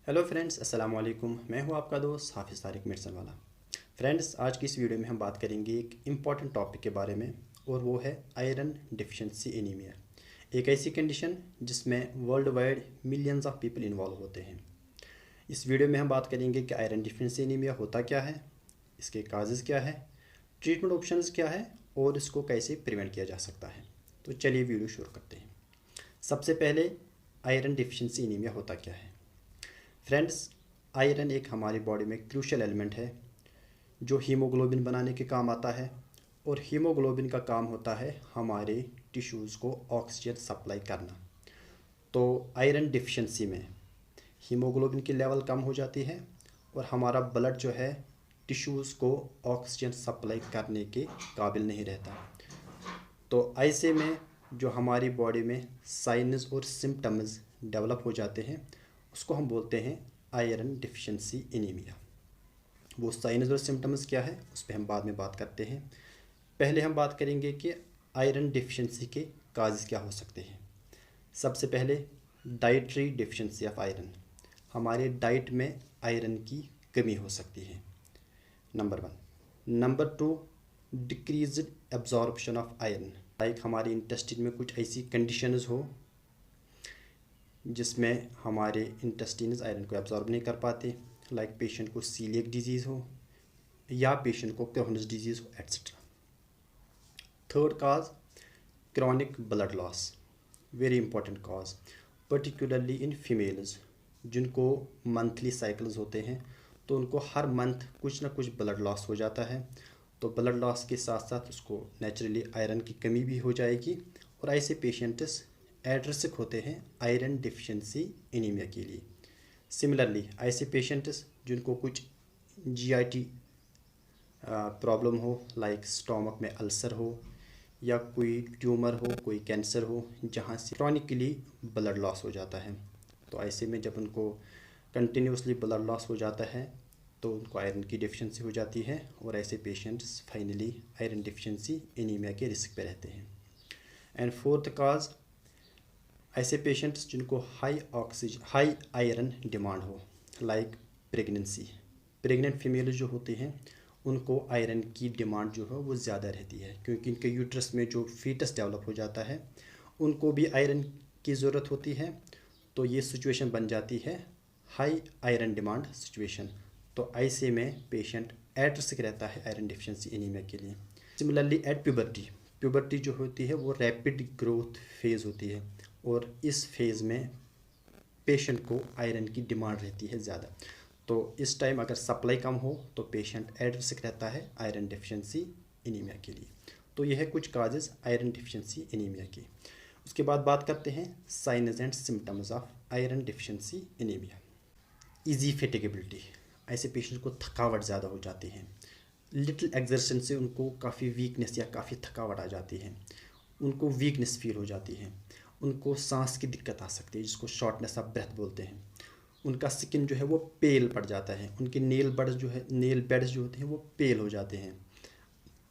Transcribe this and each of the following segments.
Hello friends, अस्सलाम वालेकुम। मैं हूं आपका दोस्त हाफिज़ तारिक मेडसन वाला। फ्रेंड्स, आज की इस वीडियो में हम बात करेंगे एक इम्पॉर्टेंट टॉपिक के बारे में, और वो है आयरन डिफिशिएंसी एनीमिया। एक ऐसी कंडीशन जिसमें world wide millions of people involve होते हैं। इस वीडियो में हम बात करेंगे कि आयरन डिफिशिएंसी एनीमिया होता क्या है, इसके काजेज़ क्या है, ट्रीटमेंट ऑप्शंस क्या है और इसको कैसे प्रिवेंट किया जा सकता है। तो चलिए वीडियो शुरू करते हैं। सबसे पहले आयरन डिफिशिएंसी एनीमिया होता क्या है। फ्रेंड्स, आयरन एक हमारी बॉडी में क्रूशियल एलिमेंट है जो हीमोग्लोबिन बनाने के काम आता है, और हीमोग्लोबिन का काम होता है हमारे टिश्यूज़ को ऑक्सीजन सप्लाई करना। तो आयरन डिफिशिएंसी में हीमोग्लोबिन की लेवल कम हो जाती है और हमारा ब्लड जो है टिश्यूज़ को ऑक्सीजन सप्लाई करने के काबिल नहीं रहता। तो ऐसे में जो हमारी बॉडी में साइनस और सिम्टम्स डेवलप हो जाते हैं उसको हम बोलते हैं आयरन डिफिशिएंसी एनीमिया। वो साइनस और सिम्टम्स क्या है उस पर हम बाद में बात करते हैं। पहले हम बात करेंगे कि आयरन डिफिशिएंसी के काजेज़ क्या हो सकते हैं। सबसे पहले डाइटरी डिफिशिएंसी ऑफ आयरन। हमारे डाइट में आयरन की कमी हो सकती है, number 1। Number 2, decrease absorption of iron. Like हमारे इंटेस्टिन में कुछ ऐसी कंडीशंस हो जिसमें हमारे इंटेस्टिन्स आयरन को एब्जॉर्ब नहीं कर पाते, लाइक पेशेंट को सीलिएक डिजीज़ हो या पेशेंट को क्रोहन्स डिजीज़ हो, etcetera. Third cause, chronic blood loss, very important cause, particularly in females जिनको मंथली साइकिल्स होते हैं, तो उनको हर मंथ कुछ ना कुछ ब्लड लॉस हो जाता है। तो ब्लड लॉस के साथ साथ उसको नेचुरली आयरन की कमी भी हो जाएगी, और ऐसे पेशेंट्स एट रिस्क होते हैं आयरन डिफिशिएंसी एनीमिया के लिए। सिमिलरली ऐसे पेशेंट्स जिनको कुछ जीआईटी प्रॉब्लम हो, लाइक स्टोमक में अल्सर हो या कोई ट्यूमर हो, कोई कैंसर हो, जहाँ से क्रॉनिकली ब्लड लॉस हो जाता है, तो ऐसे में जब उनको कंटिन्यूसली ब्लड लॉस हो जाता है तो उनको आयरन की डिफिशिएंसी हो जाती है, और ऐसे patients finally iron deficiency anaemia के रिस्क पे रहते हैं। एंड फोर्थ काज, ऐसे पेशेंट्स जिनको हाई आयरन डिमांड हो, लाइक प्रेगनेंसी। प्रेग्नेंट फीमेल जो होती हैं उनको आयरन की डिमांड जो है वो ज़्यादा रहती है, क्योंकि इनके यूट्रस में जो फीटस डेवलप हो जाता है उनको भी आयरन की ज़रूरत होती है। तो ये सिचुएशन बन जाती है हाई आयरन डिमांड सिचुएशन। तो ऐसे में पेशेंट एट रिस्क रहता है आयरन डिफिशिएंसी एनीमिया के लिए। सिमिलरली एट प्यूबर्टी, प्यूबर्टी जो होती है वो रैपिड ग्रोथ फेज़ होती है, और इस फेज़ में पेशेंट को आयरन की डिमांड रहती है ज़्यादा। तो इस टाइम अगर सप्लाई कम हो तो पेशेंट एट रिस्क रहता है आयरन डिफिशिएंसी एनीमिया के लिए। तो यह है कुछ काजेज़ आयरन डिफिशिएंसी एनीमिया के। उसके बाद बात करते हैं signs and symptoms of iron deficiency anaemia. Easy fatigability, ऐसे पेशेंट को थकावट ज़्यादा हो जाती है। लिटिल एक्सर्शन से उनको काफ़ी वीकनेस या काफ़ी थकावट आ जाती है, उनको वीकनेस फील हो जाती है, उनको सांस की दिक्कत आ सकती है जिसको शॉर्टनेस ऑफ ब्रेथ बोलते हैं। उनका स्किन जो है वो पेल पड़ जाता है, उनके नेल बेड्स जो होते हैं वो पेल हो जाते हैं,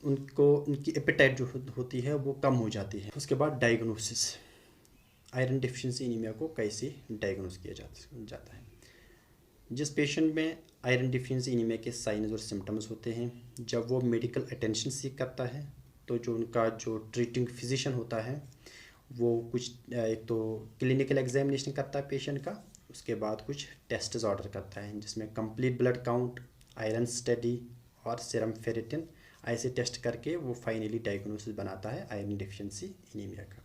उनको उनकी एपेटाइट जो होती है वो कम हो जाती है। उसके बाद डायग्नोसिस, आयरन डिफिशिएंसी एनीमिया को कैसे डायग्नोस किया जाता है। जिस पेशेंट में आयरन डिफिशिएंसी एनीमिया के साइन्स और सिम्टम्स होते हैं, जब वो मेडिकल अटेंशन सीख करता है तो जो उनका जो ट्रीटिंग फिजिशियन होता है वो कुछ एक तो क्लिनिकल एग्जामिनेशन करता है पेशेंट का, उसके बाद कुछ टेस्ट्स ऑर्डर करता है जिसमें complete blood count, iron study और सीरम फेरिटिन, ऐसे टेस्ट करके वो फाइनली डायग्नोसिस बनाता है आयरन डिफिशिएंसी एनीमिया का।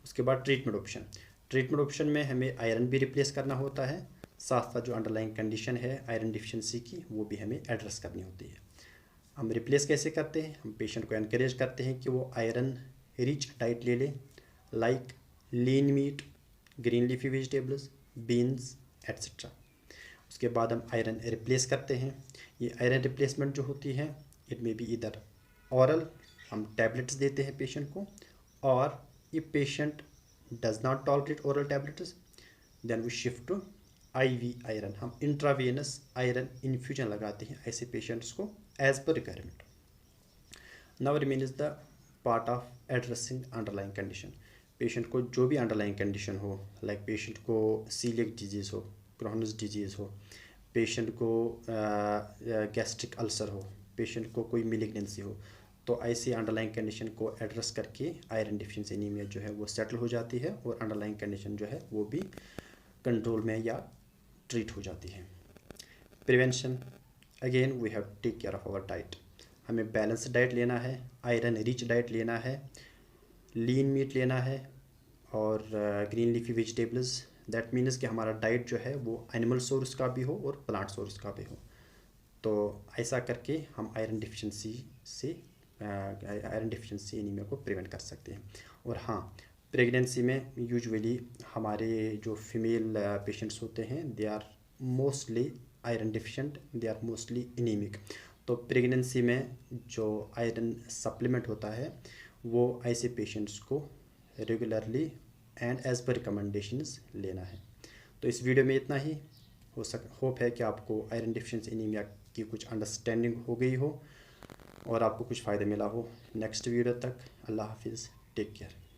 उसके बाद ट्रीटमेंट ऑप्शन में हमें आयरन भी रिप्लेस करना होता है, साथ साथ जो अंडरलाइंग कंडीशन है आयरन डिफिशिएंसी की वो भी हमें एड्रेस करनी होती है। हम रिप्लेस कैसे करते हैं, हम पेशेंट को एनकरेज करते हैं कि वो आयरन रिच डाइट ले ले, like lean meat, green leafy vegetables, beans etcetera. उसके बाद हम आयरन रिप्लेस करते हैं। ये आयरन रिप्लेसमेंट जो होती है इट में बी इधर औरल, हम टैबलेट्स देते हैं पेशेंट को, और ये patient does not tolerate oral tablets then we shift to IV iron, हम इंट्रावेनस आयरन इन्फ्यूजन लगाते हैं ऐसे पेशेंट्स को as per requirement. Now remain is the part of addressing underlying condition. Patient को जो भी अंडरलाइंग कंडीशन हो, like patient को सीलिएक डिजीज़ हो, क्रोहनस डिजीज़ हो, पेशेंट को गैस्ट्रिक अल्सर हो, पेशेंट को कोई मिलिग्नेंसी हो, तो ऐसी अंडरलाइंग कंडीशन को एड्रेस करके आयरन डिफिशिएंसी एनीमिया जो है वो सेटल हो जाती है और अंडरलाइंग कंडीशन जो है वो भी कंट्रोल में या ट्रीट हो जाती है। Prevention, again we have take care of our diet. हमें बैलेंस डाइट लेना है, आयरन रिच डाइट लेना है, लीन मीट लेना है और green leafy vegetables. That means कि हमारा डाइट जो है वो एनिमल सोर्स का भी हो और प्लांट सोर्स का भी हो। तो ऐसा करके हम आयरन डिफिशिएंसी एनीमिया को प्रिवेंट कर सकते हैं। और हाँ, प्रेगनेंसी में यूजुअली हमारे जो फीमेल पेशेंट्स होते हैं they are mostly iron deficient, they are mostly anaemic. तो प्रेगनेंसी में जो आयरन सप्लीमेंट होता है वो ऐसे पेशेंट्स को regularly and as per recommendations लेना है। तो इस वीडियो में इतना ही। होप है कि आपको आयरन डिफिशिएंसी एनीमिया की कुछ अंडरस्टैंडिंग हो गई हो और आपको कुछ फ़ायदा मिला हो। नेक्स्ट वीडियो तक अल्लाह हाफिज़, टेक केयर।